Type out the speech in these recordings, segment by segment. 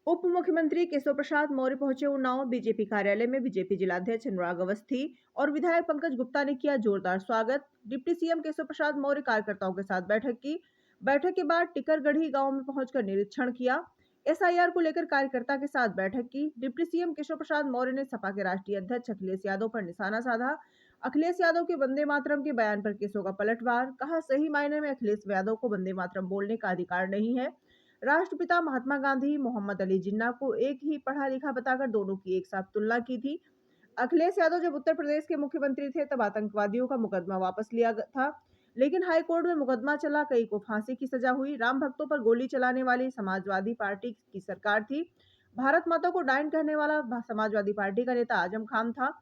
उप मुख्यमंत्री केशव प्रसाद मौर्य पहुंचे उन्नाव। बीजेपी कार्यालय में बीजेपी जिलाध्यक्ष अनुराग अवस्थी और विधायक पंकज गुप्ता ने किया जोरदार स्वागत। डिप्टी सीएम केशव प्रसाद मौर्य कार्यकर्ताओं के साथ बैठक की। बैठक के बाद टिकरगढ़ी गांव में पहुंचकर निरीक्षण किया। एसआईआर को लेकर कार्यकर्ता के साथ बैठक की। डिप्टी सीएम केशव प्रसाद मौर्य ने सपा के राष्ट्रीय अध्यक्ष अखिलेश यादव पर निशाना साधा। अखिलेश यादव के वंदे मातरम के बयान पर केशव का पलटवार। कहा, सही मायने में अखिलेश यादव को वंदे मातरम बोलने का अधिकार नहीं है। राष्ट्रपिता महात्मा गांधी मोहम्मद अली जिन्ना को एक ही पढ़ा लिखा बताकर दोनों की एक साथ तुलना की थी। अखिलेश यादव जब उत्तर प्रदेश के मुख्यमंत्री थे तब आतंकवादियों का मुकदमा वापस लिया था, लेकिन हाईकोर्ट में मुकदमा चला, कई को फांसी की सजा हुई। राम भक्तों पर गोली चलाने वाली समाजवादी पार्टी की सरकार थी। भारत माता को डायन कहने वाला समाजवादी पार्टी का नेता आजम खान था।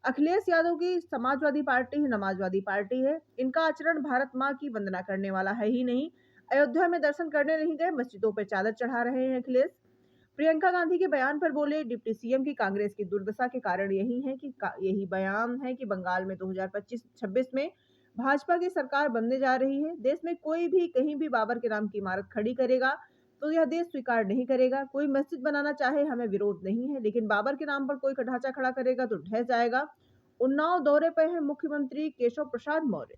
अखिलेश यादव की समाजवादी पार्टी नमाजवादी पार्टी है। इनका आचरण भारत माँ की वंदना करने वाला है ही नहीं। अयोध्या में दर्शन करने नहीं गए, मस्जिदों पर चादर चढ़ा रहे हैं अखिलेश। प्रियंका गांधी के बयान पर बोले डिप्टी सीएम की कांग्रेस की दुर्दशा के कारण यही बयान है कि बंगाल में 2025-26 में भाजपा की सरकार बनने जा रही है। देश में कोई भी कहीं भी बाबर के नाम की इमारत खड़ी करेगा तो यह देश स्वीकार नहीं करेगा। कोई मस्जिद बनाना चाहे, हमें विरोध नहीं है, लेकिन बाबर के नाम पर कोई ढांचा खड़ा करेगा तो ढह जाएगा। उन्नाव दौरे पर है मुख्यमंत्री केशव प्रसाद मौर्य।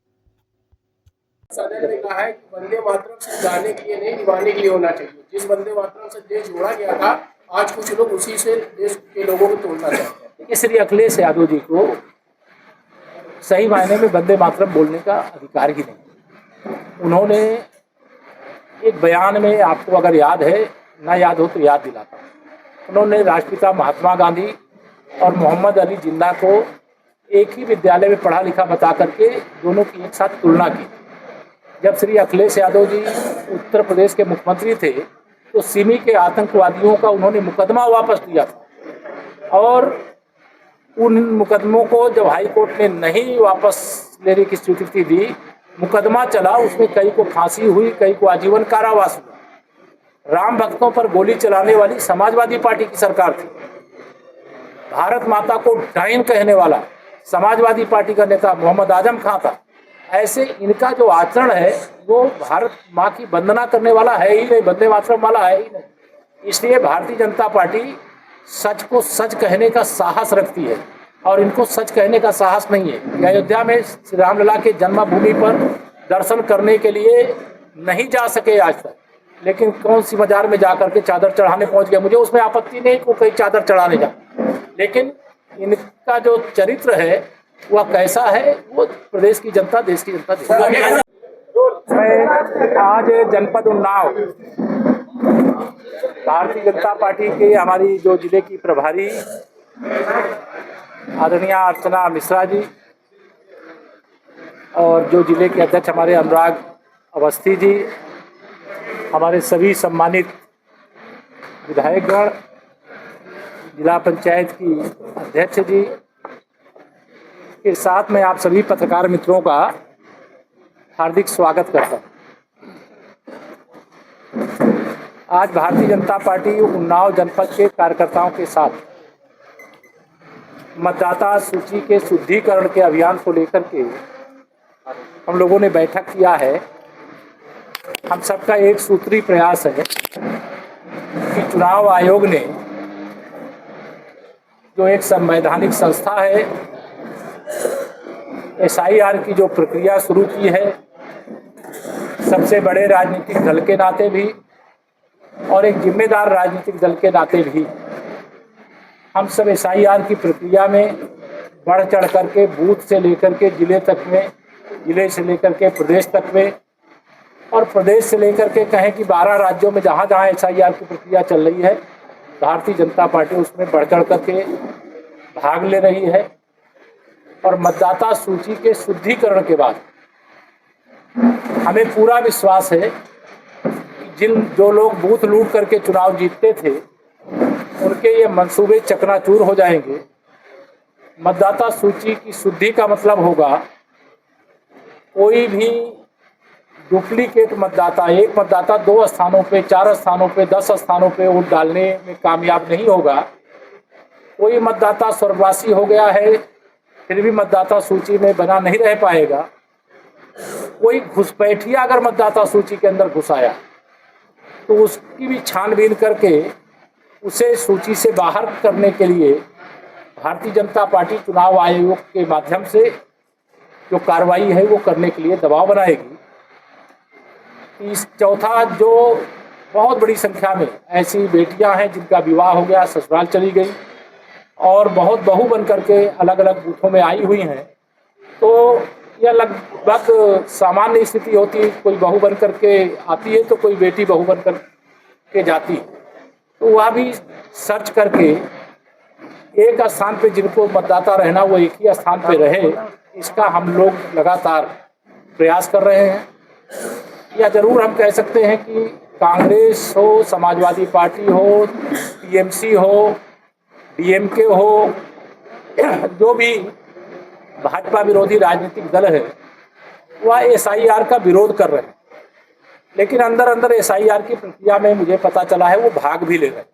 सदन ने कहा है कि वंदे मातरम सिर्फ गाने के लिए नहीं, निभाने के लिए होना चाहिए। जिस वंदे मातरम से देश जोड़ा गया था, आज कुछ लोग उसी से देश के लोगों को तोड़ना चाहते हैं। देखिए, श्री अखिलेश यादव जी को सही मायने में वंदे मातरम बोलने का अधिकार ही नहीं। उन्होंने एक बयान में, आपको अगर याद है, ना याद हो तो याद दिलाता हूं, उन्होंने राष्ट्रपिता महात्मा गांधी और मोहम्मद अली जिन्ना को एक ही विद्यालय में पढ़ा लिखा बता करके दोनों की एक साथ तुलना की। जब श्री अखिलेश यादव जी उत्तर प्रदेश के मुख्यमंत्री थे तो सिमी के आतंकवादियों का उन्होंने मुकदमा वापस लिया था, और उन मुकदमों को जब हाई कोर्ट ने नहीं वापस लेने की स्वीकृति दी, मुकदमा चला, उसमें कई को फांसी हुई, कई को आजीवन कारावास हुआ। राम भक्तों पर गोली चलाने वाली समाजवादी पार्टी की सरकार थी। भारत माता को डायन कहने वाला समाजवादी पार्टी का नेता मोहम्मद आजम खान था। ऐसे इनका जो आचरण है वो भारत माँ की वंदना करने वाला है ही नहीं, वंदे मातरम वाला है ही नहीं। इसलिए भारतीय जनता पार्टी सच को सच कहने का साहस रखती है, और इनको सच कहने का साहस नहीं है। अयोध्या में श्री रामलला के जन्मभूमि पर दर्शन करने के लिए नहीं जा सके आज तक, लेकिन कौन सी बाजार में जाकर के चादर चढ़ाने पहुंच गए। मुझे उसमें आपत्ति नहीं को कहीं चादर चढ़ाने जा, लेकिन इनका जो चरित्र है वह कैसा है वो प्रदेश की जनता, देश की जनता देखेगी। मैं आज जनपद उन्नाव भारतीय जनता पार्टी के हमारी जो जिले की प्रभारी आदरणीय अर्चना मिश्रा जी और जो जिले के अध्यक्ष हमारे अनुराग अवस्थी जी, हमारे सभी सम्मानित विधायकगण, जिला पंचायत की अध्यक्ष जी के साथ मैं आप सभी पत्रकार मित्रों का हार्दिक स्वागत करता हूं। आज भारतीय जनता पार्टी उन्नाव जनपद के कार्यकर्ताओं के साथ मतदाता सूची के शुद्धिकरण के अभियान को लेकर के हम लोगों ने बैठक किया है। हम सबका एक सूत्री प्रयास है कि चुनाव आयोग ने, जो एक संवैधानिक संस्था है, एसआईआर की जो प्रक्रिया शुरू की है, सबसे बड़े राजनीतिक दल के नाते भी और एक जिम्मेदार राजनीतिक दल के नाते भी हम सब एसआईआर की प्रक्रिया में बढ़ चढ़ करके बूथ से लेकर के जिले तक में, जिले से लेकर के प्रदेश तक में, और प्रदेश से लेकर के कहें कि 12 राज्यों में जहाँ जहाँ एसआईआर की प्रक्रिया चल रही है, भारतीय जनता पार्टी उसमें बढ़ चढ़ करके भाग ले रही है। और मतदाता सूची के शुद्धिकरण के बाद हमें पूरा विश्वास है कि जो लोग बूथ लूट करके चुनाव जीतते थे उनके ये मंसूबे चकनाचूर हो जाएंगे। मतदाता सूची की शुद्धि का मतलब होगा कोई भी डुप्लीकेट मतदाता, एक मतदाता 2 स्थानों पे, 4 स्थानों पे, 10 स्थानों पे वोट डालने में कामयाब नहीं होगा। कोई मतदाता स्वर्गवासी हो गया है फिर भी मतदाता सूची में बना नहीं रह पाएगा। कोई घुसपैठिया अगर मतदाता सूची के अंदर घुस आया तो उसकी भी छानबीन करके उसे सूची से बाहर करने के लिए भारतीय जनता पार्टी चुनाव आयोग के माध्यम से जो कार्रवाई है वो करने के लिए दबाव बनाएगी। इस चौथा, जो बहुत बड़ी संख्या में ऐसी बेटियां हैं जिनका विवाह हो गया, ससुराल चली गई और बहुत बहू बन करके अलग अलग बूथों में आई हुई हैं, तो यह लगभग सामान्य स्थिति होती है। कोई बहू बन करके आती है तो कोई बेटी बहू बन करके जाती है, तो वह भी सर्च करके एक स्थान पे जिनको मतदाता रहना वो एक ही स्थान पे रहे, इसका हम लोग लगातार प्रयास कर रहे हैं। या जरूर हम कह सकते हैं कि कांग्रेस हो, समाजवादी पार्टी हो, टीएमसी हो, डीएमके हो, जो भी भाजपा विरोधी राजनीतिक दल है वह एसआईआर का विरोध कर रहे हैं, लेकिन अंदर अंदर एसआईआर की प्रक्रिया में मुझे पता चला है वो भाग भी ले रहे हैं।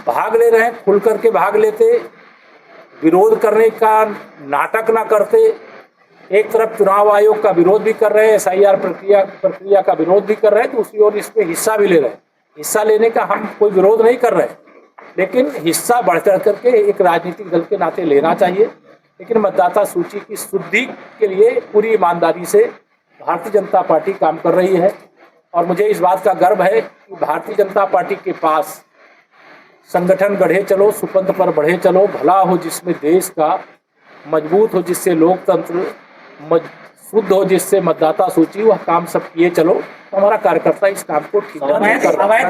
भाग ले रहे हैं, खुल करके भाग लेते, विरोध करने का नाटक ना करते। एक तरफ चुनाव आयोग का विरोध भी कर रहे हैं, एसआईआर प्रक्रिया का विरोध भी कर रहे हैं, दूसरी ओर इसमें हिस्सा भी ले रहे हैं। हिस्सा लेने का हम कोई विरोध नहीं कर रहे हैं, लेकिन हिस्सा बढ़ चढ़ करके एक राजनीतिक दल के नाते लेना चाहिए। लेकिन मतदाता सूची की शुद्धि के लिए पूरी ईमानदारी से भारतीय जनता पार्टी काम कर रही है और मुझे इस बात का गर्व है कि भारतीय जनता पार्टी के पास संगठन गढ़े चलो, सुपंथ पर बढ़े चलो, भला हो जिसमें देश का, मजबूत हो जिससे लोकतंत्र, शुद्ध हो जिससे मतदाता सूची, वह काम सब किए चलो। हमारा कार्यकर्ता इस काम को ठीक कर रहा है।